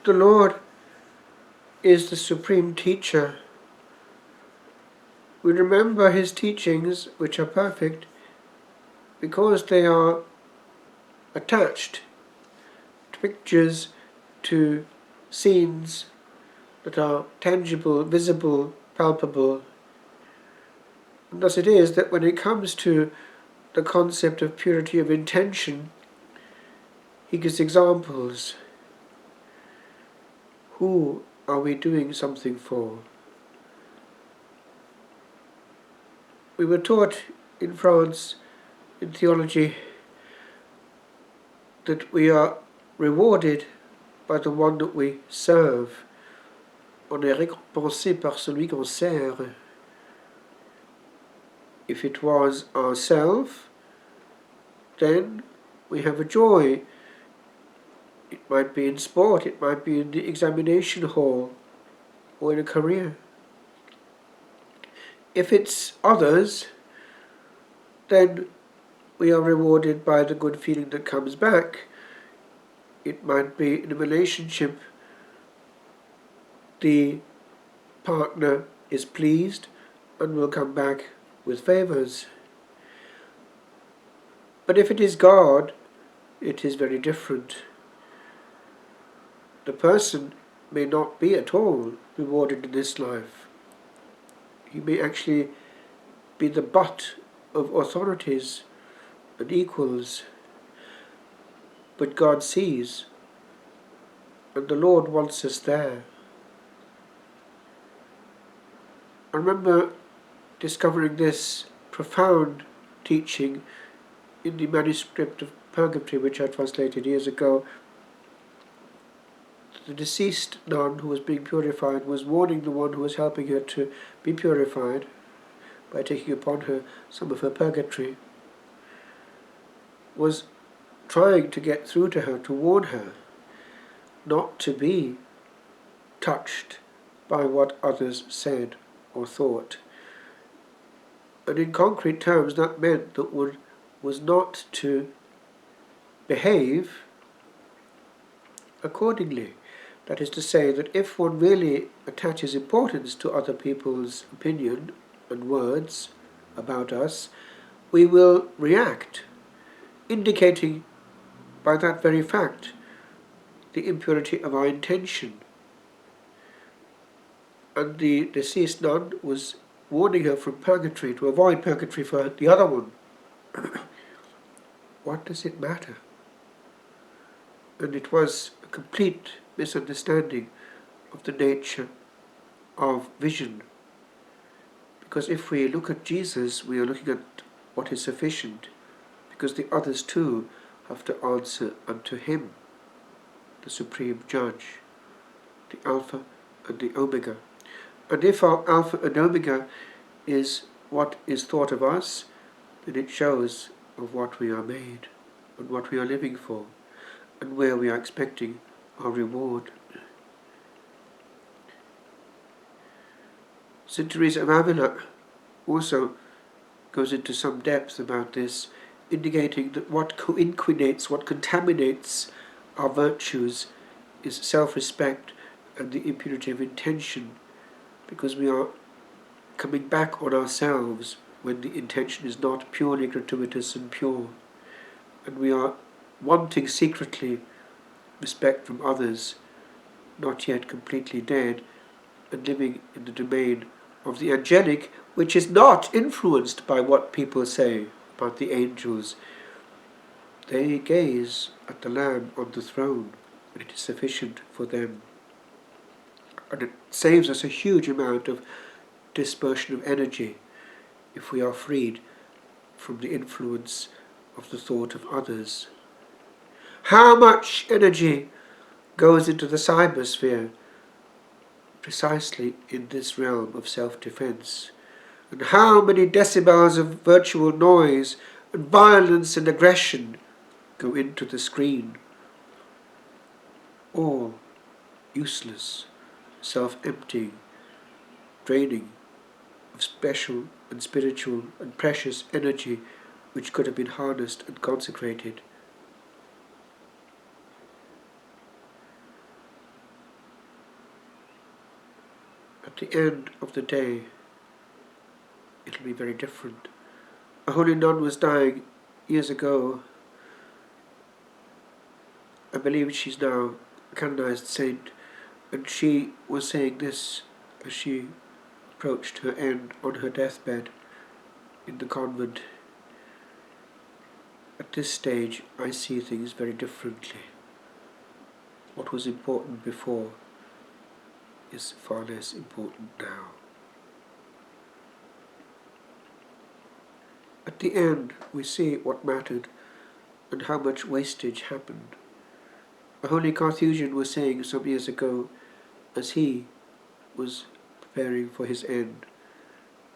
the Lord is the supreme teacher, we remember his teachings, which are perfect, because they are attached to pictures, to scenes that are tangible, visible, palpable. And thus it is that when it comes to the concept of purity of intention, he gives examples. Who are we doing something for? We were taught in France, in theology, that we are rewarded by the one that we serve. On est récompensé par celui qu'on sert. If it was ourselves, then we have a joy. It might be in sport, it might be in the examination hall, or in a career. If it's others, then we are rewarded by the good feeling that comes back. It might be in a relationship, the partner is pleased and will come back with favours. But if it is God, it is very different. The person may not be at all rewarded in this life. He may actually be the butt of authorities and equals. But God sees, and the Lord wants us there. I remember discovering this profound teaching in the manuscript of Purgatory, which I translated years ago. The deceased nun who was being purified was warning the one who was helping her to be purified by taking upon her some of her purgatory, was trying to get through to her, to warn her not to be touched by what others said or thought. And in concrete terms, that meant that one was not to behave accordingly. That is to say, that if one really attaches importance to other people's opinion and words about us, we will react, indicating by that very fact the impurity of our intention. And the deceased nun was warning her from purgatory, to avoid purgatory for the other one. What does it matter? And it was a complete misunderstanding of the nature of vision. Because if we look at Jesus, we are looking at what is sufficient, because the others too have to answer unto him, the supreme judge, the Alpha and the Omega. And if our Alpha and Omega is what is thought of us, then it shows of what we are made, and what we are living for, and where we are expecting our reward. St. Teresa of Avila also goes into some depth about this, indicating that what inquinates, what contaminates our virtues is self-respect and the impurity of intention, because we are coming back on ourselves when the intention is not purely gratuitous and pure, and we are wanting secretly respect from others, not yet completely dead, and living in the domain of the angelic, which is not influenced by what people say about the angels. They gaze at the Lamb on the throne, and it is sufficient for them. And it saves us a huge amount of dispersion of energy if we are freed from the influence of the thought of others. How much energy goes into the cybersphere precisely in this realm of self-defense? And how many decibels of virtual noise and violence and aggression go into the screen? All useless, self-emptying, draining of special and spiritual and precious energy which could have been harnessed and consecrated. at the end of the day, it'll be very different. A holy nun was dying years ago. I believe she's now a canonized saint, and she was saying this as she approached her end on her deathbed in the convent. At this stage, I see things very differently. What was important before is far less important now. At the end, we see what mattered and how much wastage happened. A holy Carthusian was saying some years ago, as he was preparing for his end,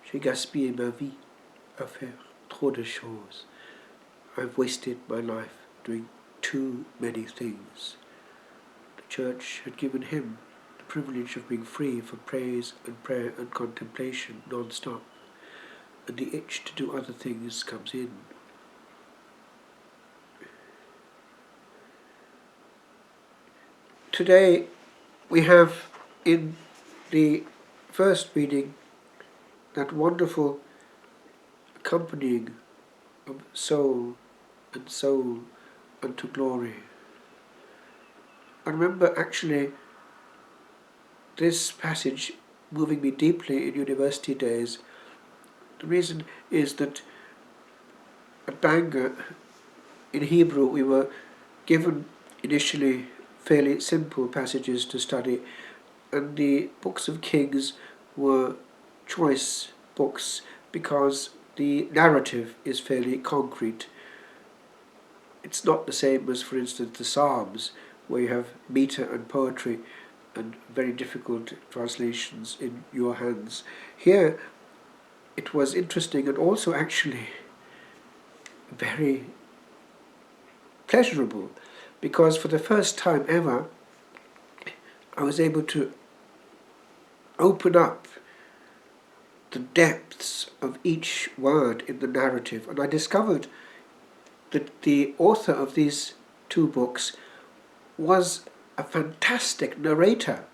"J'ai gaspillé ma vie à faire trop de choses." I've wasted my life doing too many things. The Church had given him the privilege of being free for praise and prayer and contemplation non-stop, and the itch to do other things comes in. Today we have in the first reading that wonderful accompanying of soul and soul unto glory. I remember actually this passage moving me deeply in university days. The reason is that at Bangor, in Hebrew, we were given initially fairly simple passages to study, and the books of Kings were choice books because the narrative is fairly concrete. It's not the same as, for instance, the Psalms, where you have metre and poetry and very difficult translations in your hands. Here it was interesting and also actually very pleasurable, because for the first time ever I was able to open up the depths of each word in the narrative, and I discovered that the author of these two books was a fantastic narrator.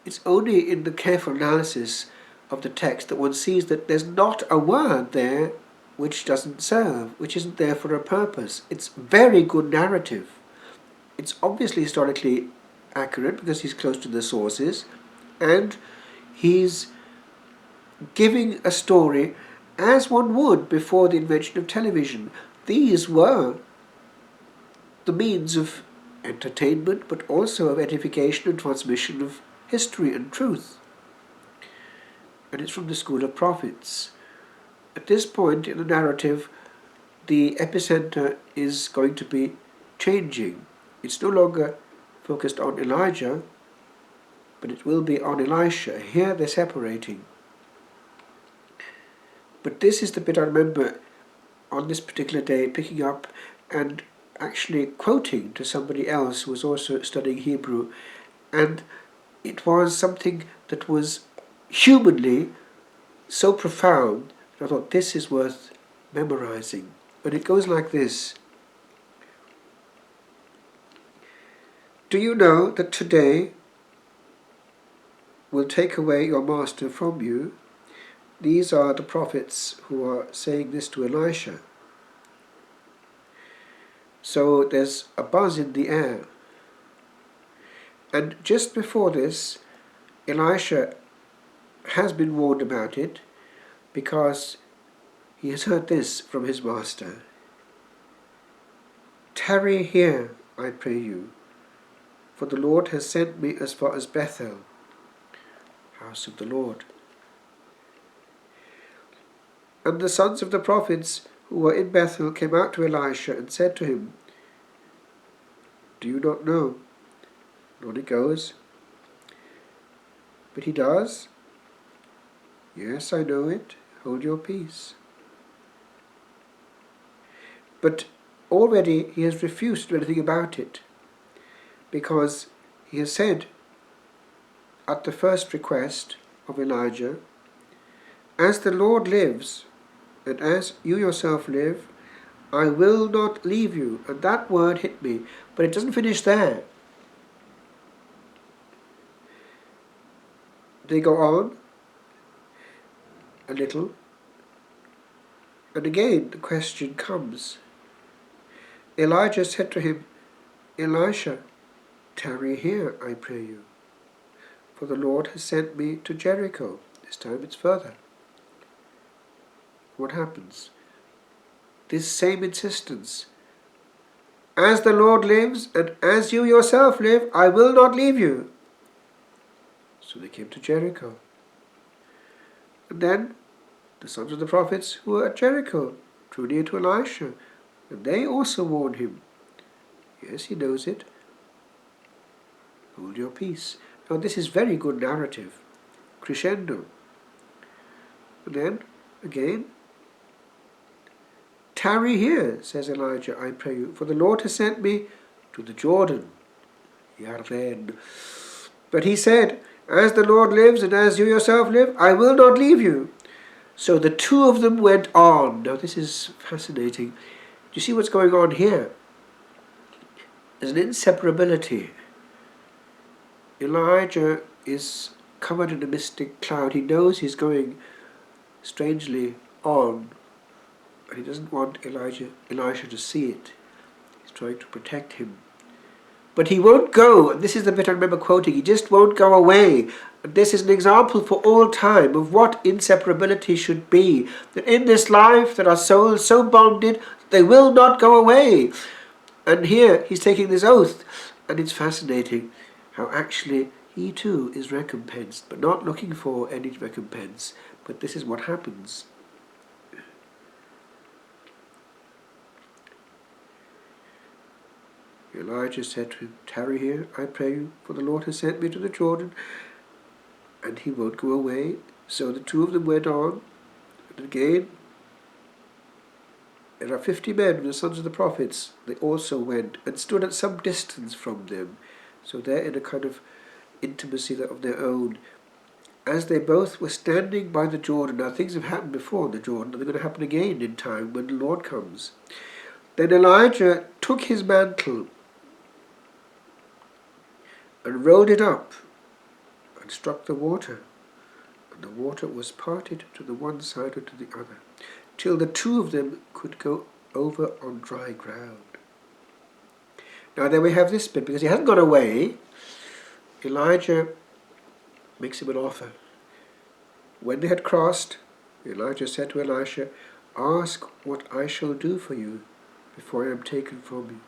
It's only in the careful analysis of the text that one sees that there's not a word there which doesn't serve, which isn't there for a purpose. It's very good narrative. It's obviously historically accurate because he's close to the sources, and he's giving a story as one would before the invention of television. These were the means of entertainment, but also of edification and transmission of history and truth. And it's from the school of prophets. At this point in the narrative, the epicenter is going to be changing. It's no longer focused on Elijah, but it will be on Elisha. Here they're separating. But this is the bit I remember on this particular day picking up and actually quoting to somebody else who was also studying Hebrew, and it was something that was humanly so profound that I thought this is worth memorizing. And it goes like this. Do you know that today will take away your master from you? These are the prophets who are saying this to Elisha. So there's a buzz in the air. And just before this, Elisha has been warned about it because he has heard this from his master. Tarry here, I pray you, for the Lord has sent me as far as Bethel, house of the Lord. And the sons of the prophets who were in Bethel came out to Elisha and said to him, Do you not know? And on he goes. But he does. Yes, I know it. Hold your peace. But already he has refused to do anything about it, because he has said at the first request of Elijah, As the Lord lives, and as you yourself live, I will not leave you. And that word hit me, but it doesn't finish there. They go on a little, and again the question comes. Elijah said to him, Elisha, tarry here, I pray you, for the Lord has sent me to Jericho. This time it's further. What happens? This same insistence. As the Lord lives, and as you yourself live, I will not leave you. So they came to Jericho. And then the sons of the prophets who were at Jericho drew near to Elisha, and they also warned him. Yes, he knows it. Hold your peace. Now this is very good narrative. Crescendo. And then, again, tarry here, says Elijah, I pray you, for the Lord has sent me to the Jordan. Yarden. But he said, as the Lord lives and as you yourself live, I will not leave you. So the two of them went on. Now this is fascinating. Do you see what's going on here? There's an inseparability. Elijah is covered in a mystic cloud. He knows he's going strangely on, but he doesn't want Elisha to see it. He's trying to protect him. But he won't go, and this is the bit I remember quoting, he just won't go away. And this is an example for all time of what inseparability should be. That in this life there are souls so bonded they will not go away. And here he's taking this oath, and it's fascinating how actually he too is recompensed, but not looking for any recompense. But this is what happens. Elijah said to him, tarry here, I pray you, for the Lord has sent me to the Jordan, and he won't go away. So the two of them went on, and again, there are 50 men, the sons of the prophets. They also went and stood at some distance from them. So they're in a kind of intimacy of their own. As they both were standing by the Jordan. Now things have happened before in the Jordan, and they're going to happen again in time when the Lord comes. Then Elijah took his mantle and rolled it up and struck the water, and the water was parted to the one side or to the other, till the two of them could go over on dry ground. Now there we have this bit, because he hasn't gone away. Elijah makes him an offer. When they had crossed, Elijah said to Elisha, ask what I shall do for you before I am taken from you.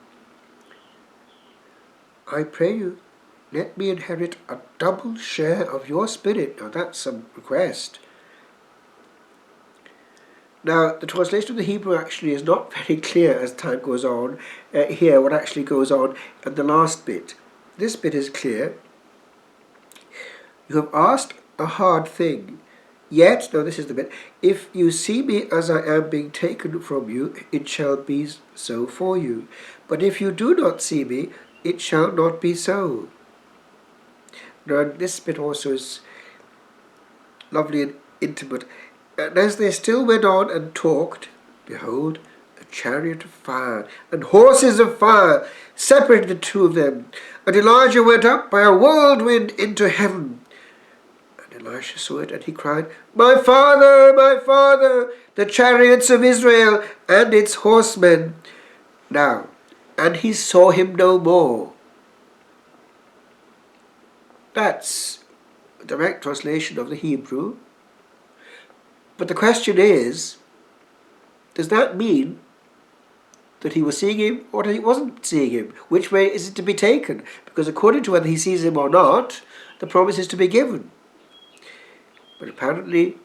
I pray you, let me inherit a double share of your spirit. Now that's some request. Now the translation of the Hebrew actually is not very clear as time goes on. Here what actually goes on and the last bit. This bit is clear. You have asked a hard thing. Yet, now this is the bit, if you see me as I am being taken from you, it shall be so for you. But if you do not see me, it shall not be so. Now this bit also is lovely and intimate. And as they still went on and talked, behold, a chariot of fire and horses of fire separated the two of them. And Elijah went up by a whirlwind into heaven. Elisha saw it, and he cried, my father, the chariots of Israel and its horsemen. Now, and he saw him no more. That's a direct translation of the Hebrew. But the question is, does that mean that he was seeing him or that he wasn't seeing him? Which way is it to be taken? Because according to whether he sees him or not, the promise is to be given. But apparently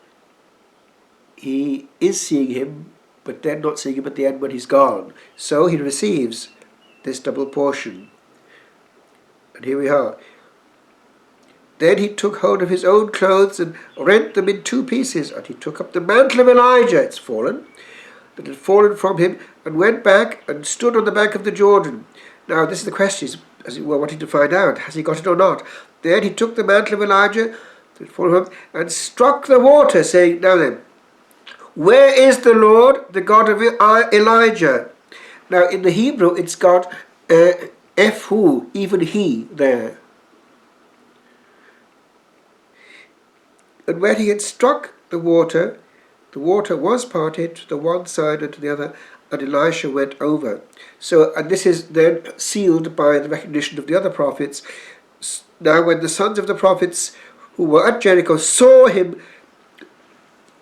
he is seeing him, but then not seeing him at the end when he's gone. So he receives this double portion. And here we are. Then he took hold of his own clothes and rent them in two pieces. And he took up the mantle of Elijah, it's fallen, that had fallen from him, and went back and stood on the bank of the Jordan. Now this is the question, as we were wanting to find out, has he got it or not? Then he took the mantle of Elijah and struck the water, saying, now then, where is the Lord, the God of Elijah? Now in the Hebrew it's got Ephu, even he there. And when he had struck the water was parted to the one side and to the other, and Elisha went over. So, and this is then sealed by the recognition of the other prophets. Now when the sons of the prophets who were at Jericho saw him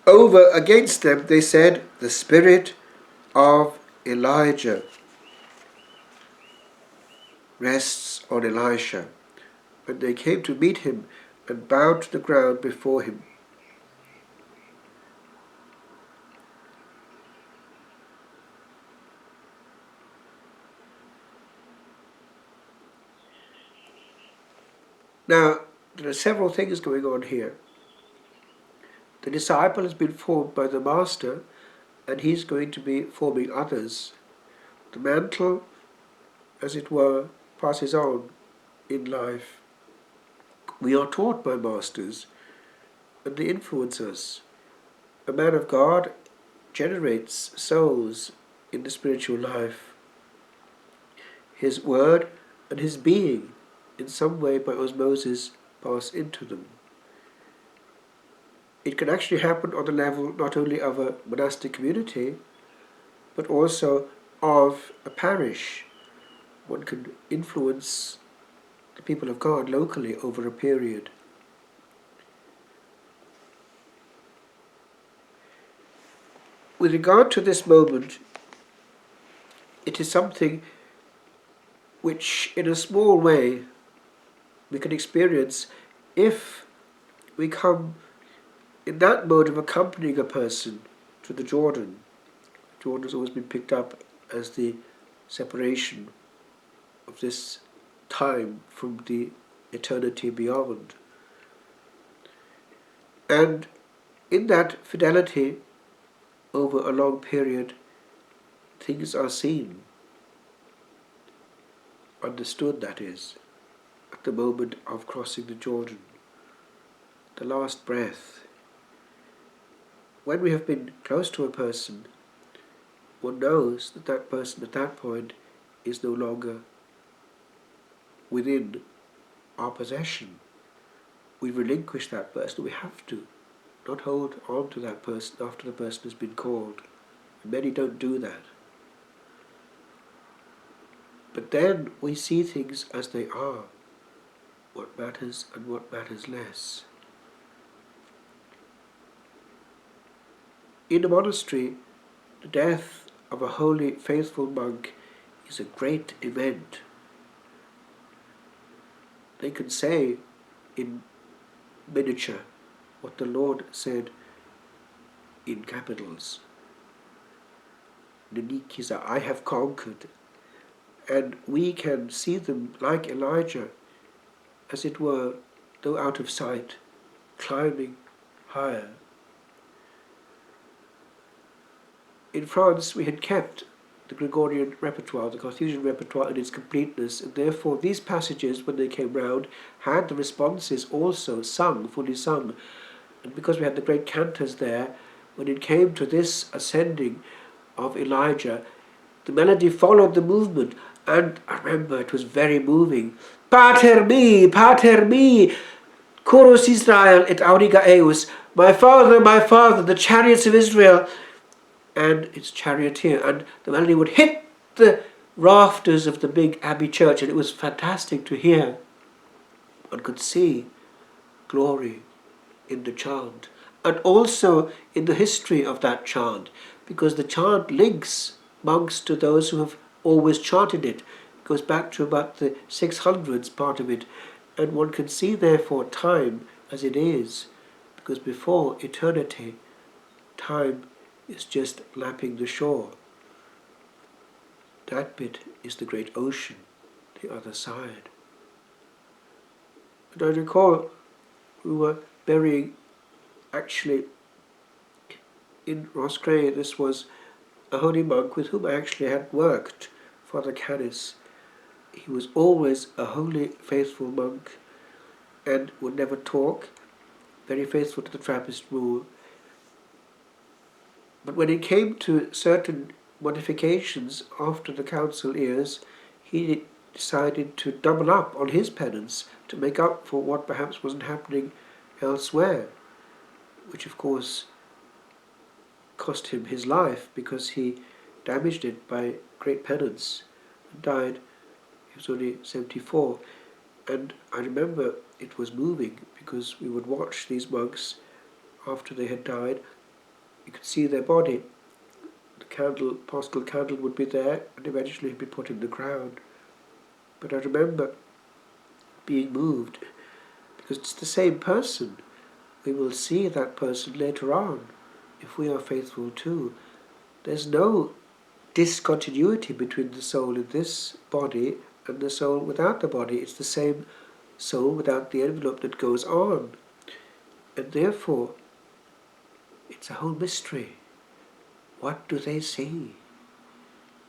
over against them, they said, "The spirit of Elijah rests on Elisha." And they came to meet him and bowed to the ground before him. Now, there are several things going on here. The disciple has been formed by the master, and he's going to be forming others. The mantle, as it were, passes on in life. We are taught by masters, and they influence us. A man of God generates souls in the spiritual life. His word and his being, in some way by osmosis, pass into them. It can actually happen on the level not only of a monastic community, but also of a parish. One can influence the people of God locally over a period. With regard to this moment, it is something which, in a small way, we can experience if we come in that mode of accompanying a person to the Jordan. Jordan has always been picked up as the separation of this time from the eternity beyond. And in that fidelity, over a long period, things are seen, understood, that is, at the moment of crossing the Jordan, the last breath. When we have been close to a person, one knows that that person at that point is no longer within our possession. We relinquish that person. We have to not hold on to that person after the person has been called. And many don't do that. But then we see things as they are, what matters and what matters less. In a monastery, the death of a holy, faithful monk is a great event. They can say in miniature what the Lord said in capitals. Ninikisa, I have conquered. And we can see them like Elijah, as it were, though out of sight, climbing higher. In France, we had kept the Gregorian repertoire, the Carthusian repertoire in its completeness, and therefore these passages, when they came round, had the responses also sung, fully sung. And because we had the great cantors there, when it came to this ascending of Elijah, the melody followed the movement, and I remember it was very moving. Pater mi, chorus Israel et auriga eus, my father, the chariots of Israel, and its charioteer, and the melody would hit the rafters of the big abbey church, and it was fantastic to hear. One could see glory in the chant, and also in the history of that chant, because the chant links monks to those who have always chanted it. It goes back to about the 600s, part of it, and one can see therefore time as it is, because before eternity, time is just lapping the shore. That bit is the great ocean, the other side. And I recall we were burying, actually, in Roscrea, this was a holy monk with whom I actually had worked, Father Canis. He was always a holy, faithful monk and would never talk, very faithful to the Trappist rule. But when it came to certain modifications after the council years, he decided to double up on his penance to make up for what perhaps wasn't happening elsewhere. which of course cost him his life because he damaged it by great penance and died. He was only 74. And I remember it was moving because we would watch these monks after they had died. You could see their body. The candle, paschal candle, would be there and eventually be put in the ground. But I remember being moved because it's the same person. We will see that person later on if we are faithful too. There's no discontinuity between the soul in this body and the soul without the body. It's the same soul without the envelope that goes on. And therefore, it's a whole mystery. What do they see?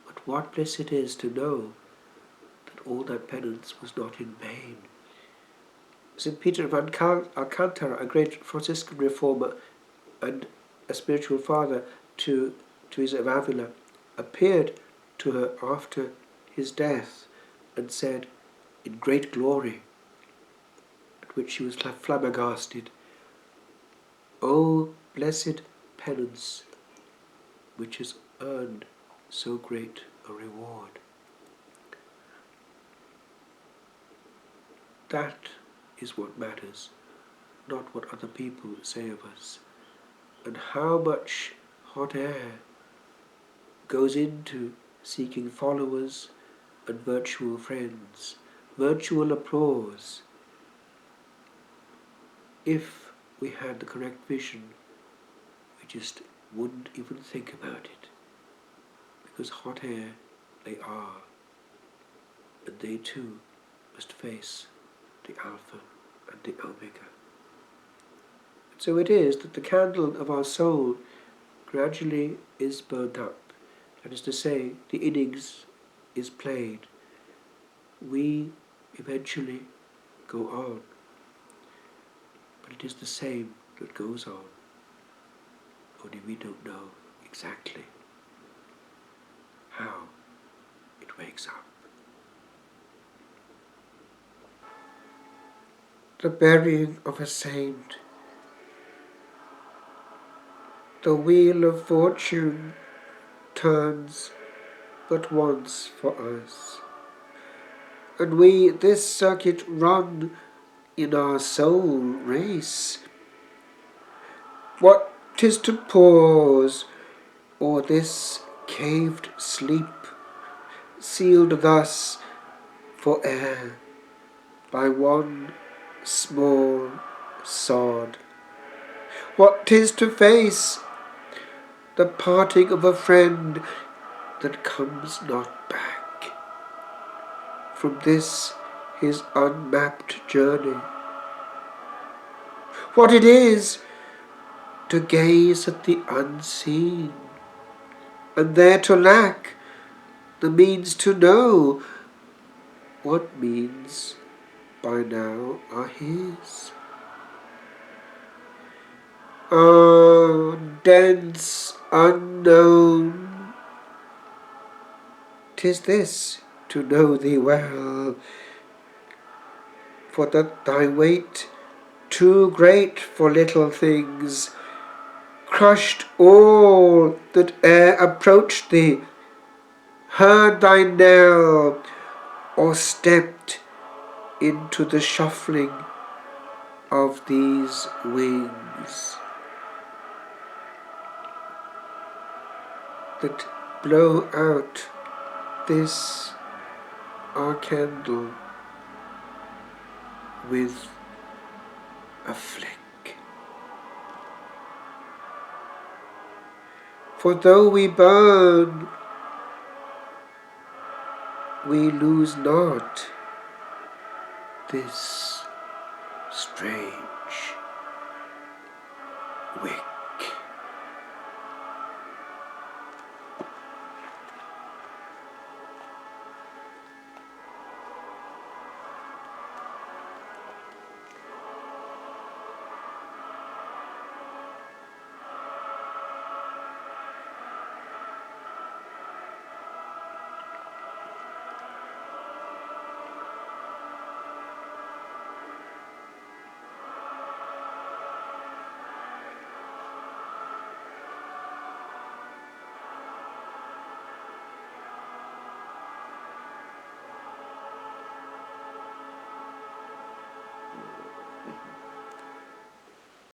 But what bliss it is to know that all that penance was not in vain. St. Peter of Alcantara, a great Franciscan reformer and a spiritual father to Teresa of Avila, appeared to her after his death and said, in great glory, at which she was flabbergasted, "O blessed penance, which has earned so great a reward." That is what matters, not what other people say of us. And how much hot air goes into seeking followers and virtual friends, virtual applause. If we had the correct vision, we just wouldn't even think about it, because hot air they are, and they too must face the Alpha and the Omega. So it is that the candle of our soul gradually is burnt up. That is to say, the innings is played. We eventually go on. But it is the same that goes on. Only we don't know exactly how it wakes up. The burying of a saint. The wheel of fortune turns but once for us, and we this circuit run in our soul race. What 'tis to pause o'er this caved sleep, sealed thus for e'er by one small sod. What 'tis to face the parting of a friend that comes not back from this his unmapped journey. What it is to gaze at the unseen, and there to lack the means to know what means by now are his. Ah, dense unknown, 'tis this to know thee well, for that thy weight, too great for little things, crushed all that e'er approached thee, heard thy knell, or stepped into the shuffling of these wings that blow out this our candle with a flick. For though we burn, we lose not this strange wick.